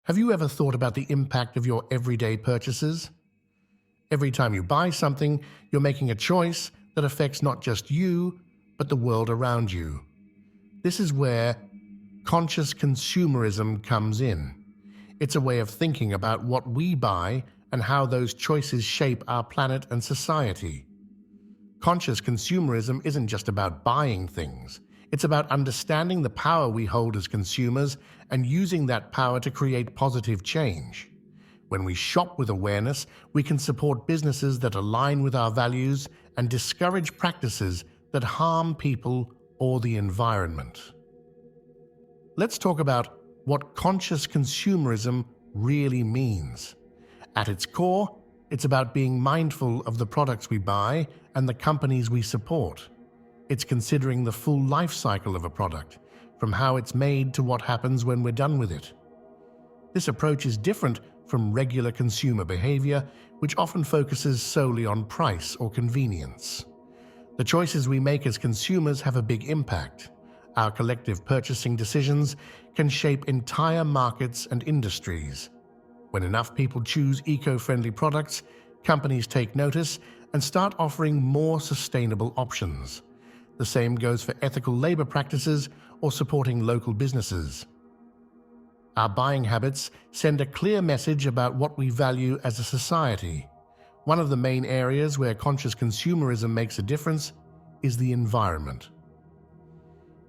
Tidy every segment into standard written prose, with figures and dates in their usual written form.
Have you ever thought about the impact of your everyday purchases? Every time you buy something, you're making a choice that affects not just you, but the world around you. This is where conscious consumerism comes in. It's a way of thinking about what we buy and how those choices shape our planet and society. Conscious consumerism isn't just about buying things. It's about understanding the power we hold as consumers and using that power to create positive change. When we shop with awareness, we can support businesses that align with our values and discourage practices that harm people or the environment. Let's talk about what conscious consumerism really means. At its core, it's about being mindful of the products we buy and the companies we support. It's considering the full life cycle of a product, from how it's made to what happens when we're done with it. This approach is different from regular consumer behavior, which often focuses solely on price or convenience. The choices we make as consumers have a big impact. Our collective purchasing decisions can shape entire markets and industries. When enough people choose eco-friendly products, companies take notice and start offering more sustainable options. The same goes for ethical labor practices or supporting local businesses. Our buying habits send a clear message about what we value as a society. One of the main areas where conscious consumerism makes a difference is the environment.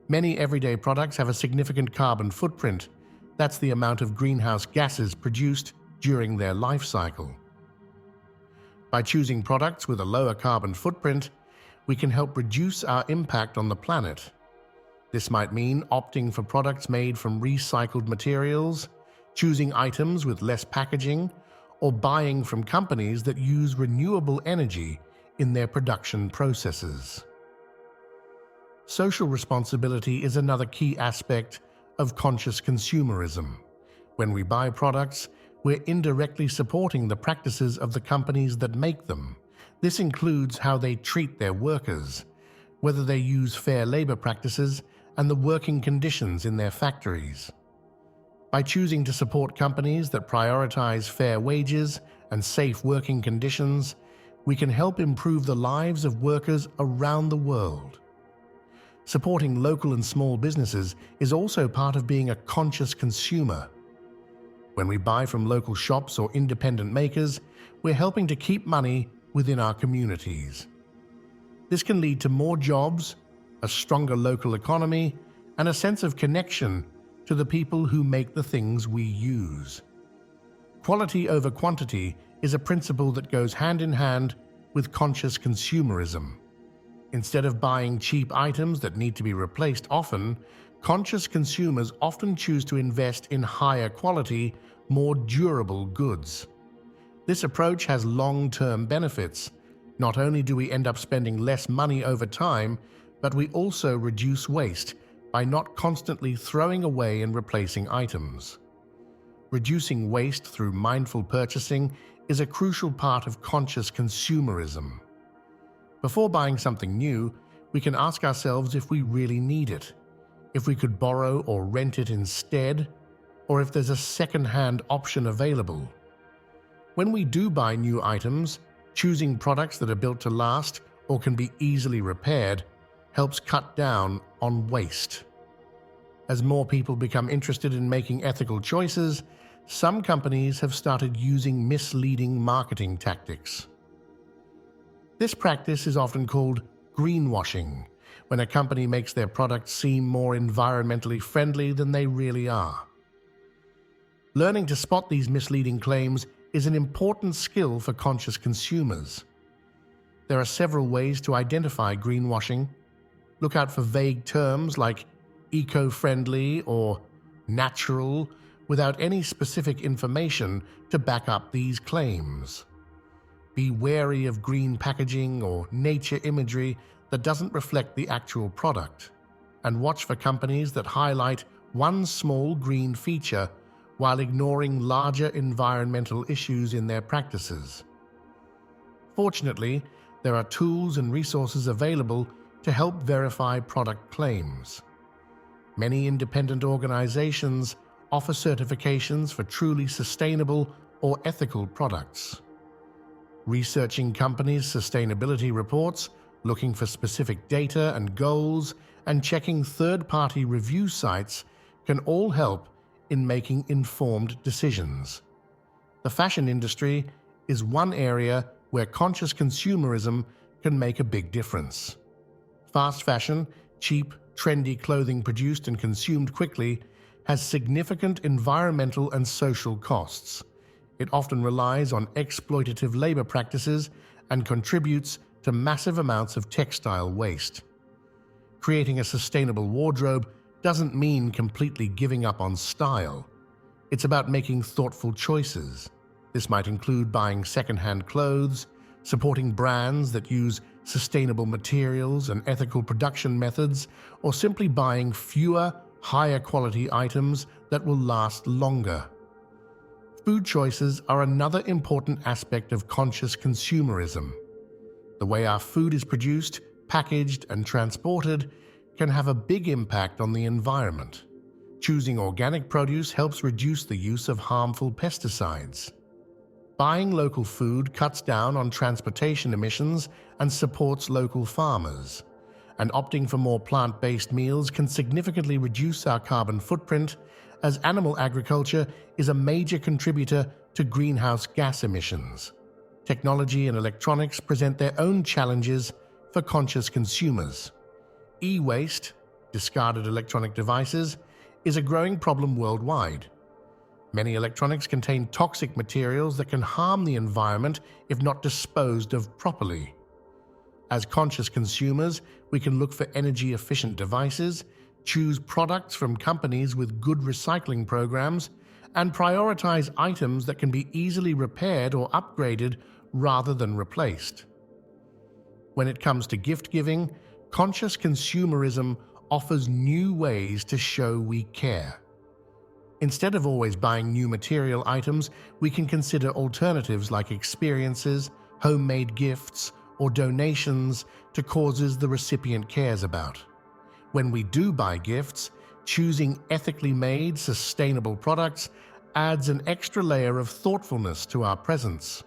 Many everyday products have a significant carbon footprint. That's the amount of greenhouse gases produced during their life cycle. By choosing products with a lower carbon footprint, we can help reduce our impact on the planet. This might mean opting for products made from recycled materials, choosing items with less packaging, or buying from companies that use renewable energy in their production processes. Social responsibility is another key aspect of conscious consumerism. When we buy products, we're indirectly supporting the practices of the companies that make them. This includes how they treat their workers, whether they use fair labor practices, and the working conditions in their factories. By choosing to support companies that prioritize fair wages and safe working conditions, we can help improve the lives of workers around the world. Supporting local and small businesses is also part of being a conscious consumer. When we buy from local shops or independent makers, we're helping to keep money within our communities. This can lead to more jobs, a stronger local economy, and a sense of connection to the people who make the things we use. Quality over quantity is a principle that goes hand in hand with conscious consumerism. Instead of buying cheap items that need to be replaced often, conscious consumers often choose to invest in higher quality, more durable goods. This approach has long-term benefits. Not only do we end up spending less money over time, but we also reduce waste by not constantly throwing away and replacing items. Reducing waste through mindful purchasing is a crucial part of conscious consumerism. Before buying something new, we can ask ourselves if we really need it, if we could borrow or rent it instead, or if there's a second-hand option available. When we do buy new items, choosing products that are built to last or can be easily repaired helps cut down on waste. As more people become interested in making ethical choices, some companies have started using misleading marketing tactics. This practice is often called greenwashing, when a company makes their products seem more environmentally friendly than they really are. Learning to spot these misleading claims is an important skill for conscious consumers. There are several ways to identify greenwashing. Look out for vague terms like eco-friendly or natural without any specific information to back up these claims. Be wary of green packaging or nature imagery that doesn't reflect the actual product, and watch for companies that highlight one small green feature while ignoring larger environmental issues in their practices. Fortunately, there are tools and resources available to help verify product claims. Many independent organizations offer certifications for truly sustainable or ethical products. Researching companies' sustainability reports, looking for specific data and goals, and checking third-party review sites can all help in making informed decisions. The fashion industry is one area where conscious consumerism can make a big difference. Fast fashion, cheap, trendy clothing produced and consumed quickly, has significant environmental and social costs. It often relies on exploitative labor practices and contributes to massive amounts of textile waste. Creating a sustainable wardrobe doesn't mean completely giving up on style. It's about making thoughtful choices. This might include buying second-hand clothes, supporting brands that use sustainable materials and ethical production methods, or simply buying fewer, higher-quality items that will last longer. Food choices are another important aspect of conscious consumerism. The way our food is produced, packaged, and transported can have a big impact on the environment. Choosing organic produce helps reduce the use of harmful pesticides. Buying local food cuts down on transportation emissions and supports local farmers. And opting for more plant-based meals can significantly reduce our carbon footprint, as animal agriculture is a major contributor to greenhouse gas emissions. Technology and electronics present their own challenges for conscious consumers. E-waste, discarded electronic devices, is a growing problem worldwide. Many electronics contain toxic materials that can harm the environment if not disposed of properly. As conscious consumers, we can look for energy-efficient devices, choose products from companies with good recycling programs, and prioritize items that can be easily repaired or upgraded rather than replaced. When it comes to gift giving, conscious consumerism offers new ways to show we care. Instead of always buying new material items, we can consider alternatives like experiences, homemade gifts, or donations to causes the recipient cares about. When we do buy gifts, choosing ethically made, sustainable products adds an extra layer of thoughtfulness to our presents.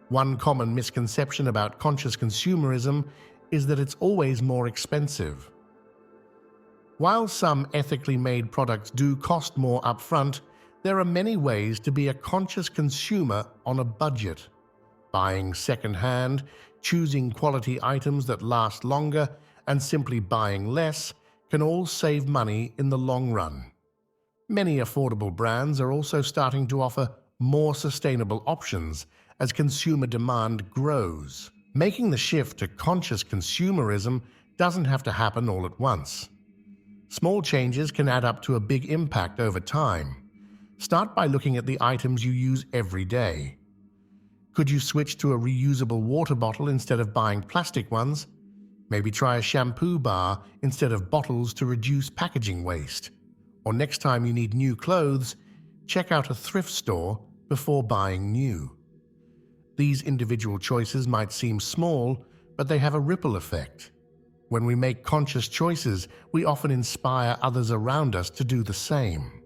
One common misconception about conscious consumerism is that it's always more expensive. While some ethically made products do cost more upfront, there are many ways to be a conscious consumer on a budget. Buying second-hand, choosing quality items that last longer, and simply buying less can all save money in the long run. Many affordable brands are also starting to offer more sustainable options as consumer demand grows. Making the shift to conscious consumerism doesn't have to happen all at once. Small changes can add up to a big impact over time. Start by looking at the items you use every day. Could you switch to a reusable water bottle instead of buying plastic ones? Maybe try a shampoo bar instead of bottles to reduce packaging waste. Or next time you need new clothes, check out a thrift store before buying new. These individual choices might seem small, but they have a ripple effect. When we make conscious choices, we often inspire others around us to do the same.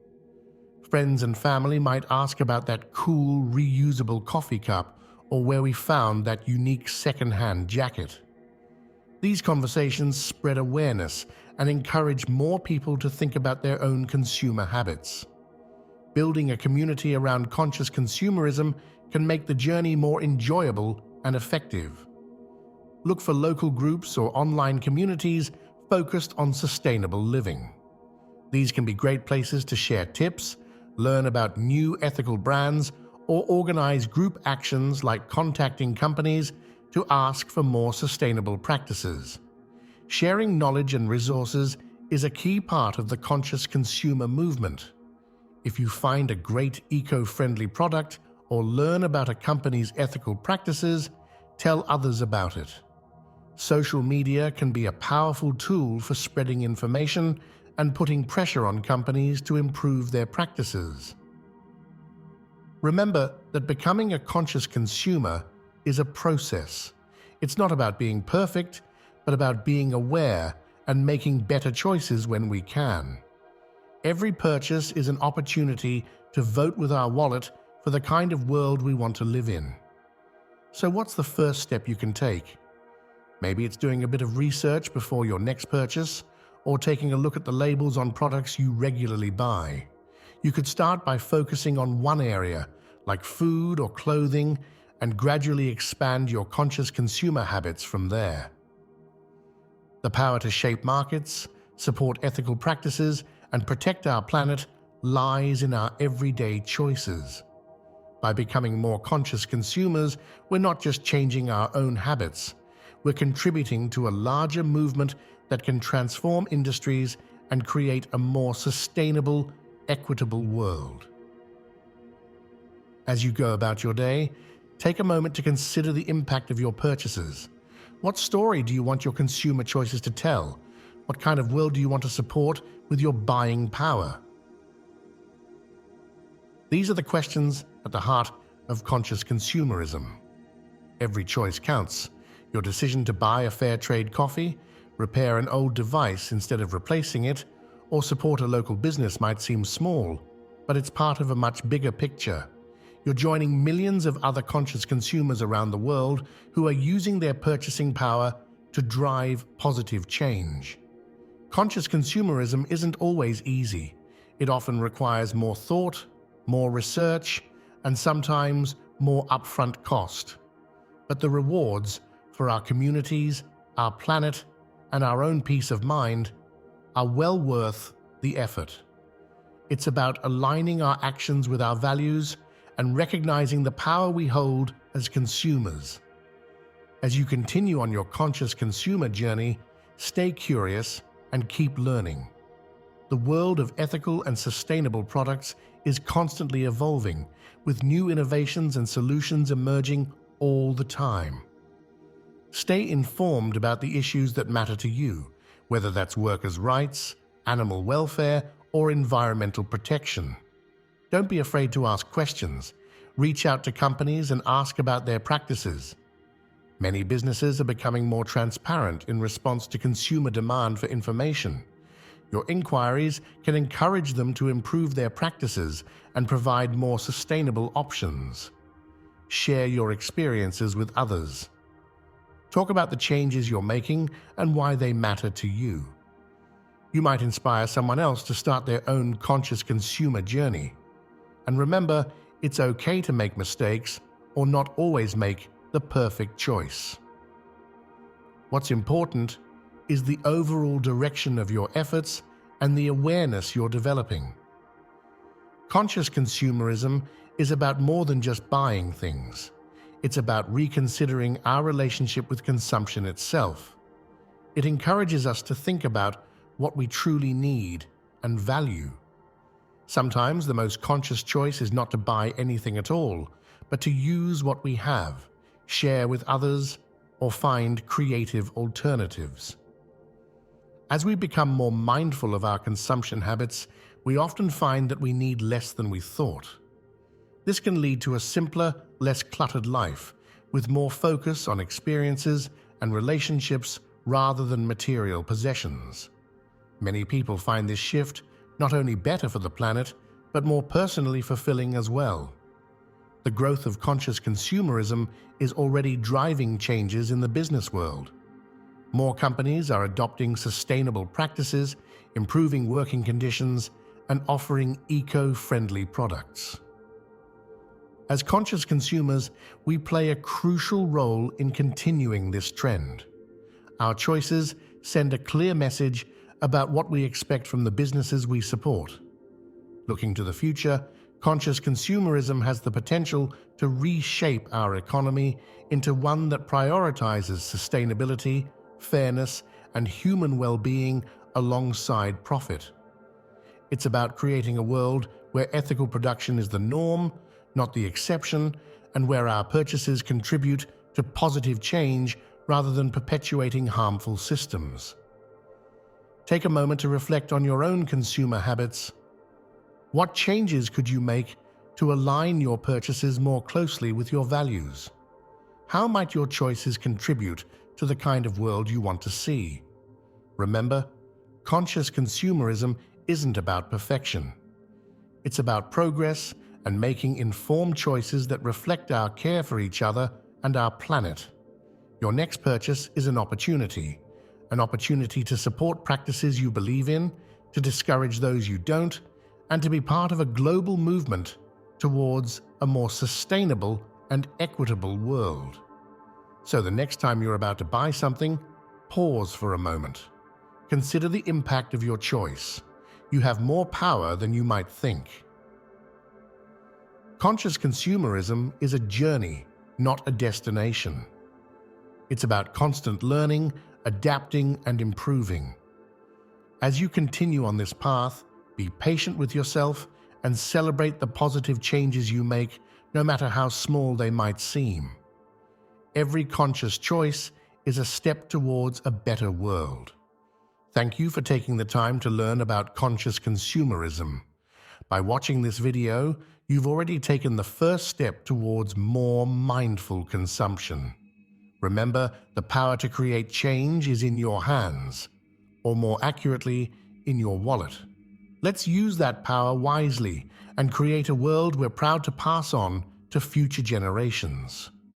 Friends and family might ask about that cool, reusable coffee cup or where we found that unique second-hand jacket. These conversations spread awareness and encourage more people to think about their own consumer habits. Building a community around conscious consumerism can make the journey more enjoyable and effective. Look for local groups or online communities focused on sustainable living. These can be great places to share tips, learn about new ethical brands, or organize group actions like contacting companies to ask for more sustainable practices. Sharing knowledge and resources is a key part of the conscious consumer movement. If you find a great eco-friendly product or learn about a company's ethical practices, tell others about it. Social media can be a powerful tool for spreading information and putting pressure on companies to improve their practices. Remember that becoming a conscious consumer is a process. It's not about being perfect, but about being aware and making better choices when we can. Every purchase is an opportunity to vote with our wallet for the kind of world we want to live in. So what's the first step you can take? Maybe it's doing a bit of research before your next purchase, or taking a look at the labels on products you regularly buy. You could start by focusing on one area, like food or clothing, and gradually expand your conscious consumer habits from there. The power to shape markets, support ethical practices, and protect our planet lies in our everyday choices. By becoming more conscious consumers, we're not just changing our own habits, we're contributing to a larger movement that can transform industries and create a more sustainable, equitable world. As you go about your day, take a moment to consider the impact of your purchases. What story do you want your consumer choices to tell? What kind of world do you want to support with your buying power? These are the questions at the heart of conscious consumerism. Every choice counts. Your decision to buy a fair trade coffee, repair an old device instead of replacing it, or support a local business might seem small, but it's part of a much bigger picture. You're joining millions of other conscious consumers around the world who are using their purchasing power to drive positive change. Conscious consumerism isn't always easy. It often requires more thought, more research, and sometimes more upfront cost. But the rewards for our communities, our planet, and our own peace of mind are well worth the effort. It's about aligning our actions with our values and recognizing the power we hold as consumers. As you continue on your conscious consumer journey, stay curious and keep learning. The world of ethical and sustainable products is constantly evolving, with new innovations and solutions emerging all the time. Stay informed about the issues that matter to you, whether that's workers' rights, animal welfare, or environmental protection. Don't be afraid to ask questions. Reach out to companies and ask about their practices. Many businesses are becoming more transparent in response to consumer demand for information. Your inquiries can encourage them to improve their practices and provide more sustainable options. Share your experiences with others. Talk about the changes you're making and why they matter to you. You might inspire someone else to start their own conscious consumer journey. And remember, it's okay to make mistakes or not always make the perfect choice. What's important is the overall direction of your efforts and the awareness you're developing. Conscious consumerism is about more than just buying things. It's about reconsidering our relationship with consumption itself. It encourages us to think about what we truly need and value. Sometimes the most conscious choice is not to buy anything at all, but to use what we have, share with others, or find creative alternatives. As we become more mindful of our consumption habits, we often find that we need less than we thought. This can lead to a simpler, less cluttered life, with more focus on experiences and relationships rather than material possessions. Many people find this shift not only better for the planet, but more personally fulfilling as well. The growth of conscious consumerism is already driving changes in the business world. More companies are adopting sustainable practices, improving working conditions, and offering eco-friendly products. As conscious consumers, we play a crucial role in continuing this trend. Our choices send a clear message about what we expect from the businesses we support. Looking to the future, conscious consumerism has the potential to reshape our economy into one that prioritizes sustainability, fairness, and human well-being alongside profit. It's about creating a world where ethical production is the norm, not the exception, and where our purchases contribute to positive change rather than perpetuating harmful systems. Take a moment to reflect on your own consumer habits. What changes could you make to align your purchases more closely with your values? How might your choices contribute to the kind of world you want to see? Remember, conscious consumerism isn't about perfection. It's about progress and making informed choices that reflect our care for each other and our planet. Your next purchase is an opportunity to support practices you believe in, to discourage those you don't, and to be part of a global movement towards a more sustainable and equitable world. So the next time you're about to buy something, pause for a moment. Consider the impact of your choice. You have more power than you might think. Conscious consumerism is a journey, not a destination. It's about constant learning, adapting, and improving. As you continue on this path, be patient with yourself and celebrate the positive changes you make, no matter how small they might seem. Every conscious choice is a step towards a better world. Thank you for taking the time to learn about conscious consumerism. By watching this video, you've already taken the first step towards more mindful consumption. Remember, the power to create change is in your hands, or more accurately, in your wallet. Let's use that power wisely and create a world we're proud to pass on to future generations.